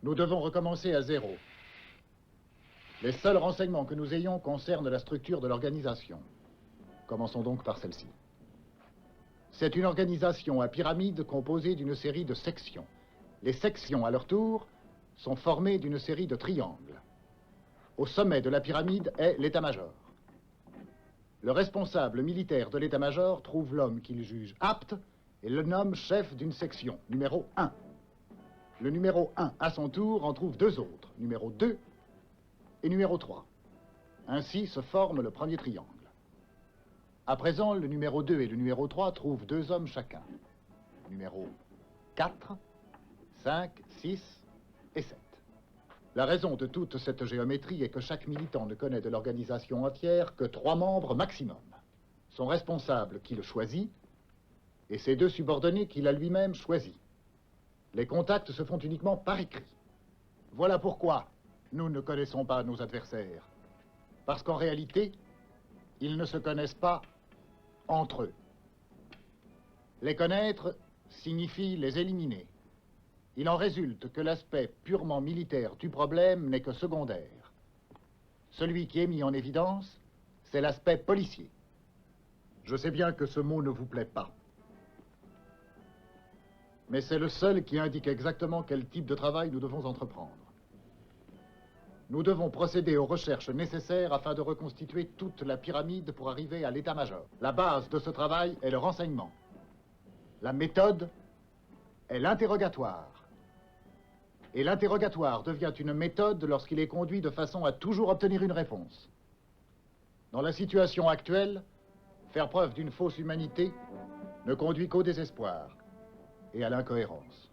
Nous devons recommencer à zéro. Les seuls renseignements que nous ayons concernent la structure de l'organisation. Commençons donc par celle-ci. C'est une organisation à pyramide composée d'une série de sections. Les sections, à leur tour, sont formées d'une série de triangles. Au sommet de la pyramide est l'état-major. Le responsable militaire de l'état-major trouve l'homme qu'il juge apte et le nomme chef d'une section, numéro 1. Le numéro 1, à son tour, en trouve deux autres, numéro 2 et numéro 3. Ainsi se forme le premier triangle. À présent, le numéro 2 et le numéro 3 trouvent deux hommes chacun. Numéro 4, 5, 6 et 7. La raison de toute cette géométrie est que chaque militant ne connaît de l'organisation entière que 3 membres maximum. Son responsable qui le choisit et ses 2 subordonnés qu'il a lui-même choisis. Les contacts se font uniquement par écrit. Voilà pourquoi nous ne connaissons pas nos adversaires. Parce qu'en réalité, ils ne se connaissent pas entre eux. Les connaître signifie les éliminer. Il en résulte que l'aspect purement militaire du problème n'est que secondaire. Celui qui est mis en évidence, c'est l'aspect policier. Je sais bien que ce mot ne vous plaît pas. Mais c'est le seul qui indique exactement quel type de travail nous devons entreprendre. Nous devons procéder aux recherches nécessaires afin de reconstituer toute la pyramide pour arriver à l'état-major. La base de ce travail est le renseignement. La méthode est l'interrogatoire. Et l'interrogatoire devient une méthode lorsqu'il est conduit de façon à toujours obtenir une réponse. Dans la situation actuelle, faire preuve d'une fausse humanité ne conduit qu'au désespoir et à l'incohérence.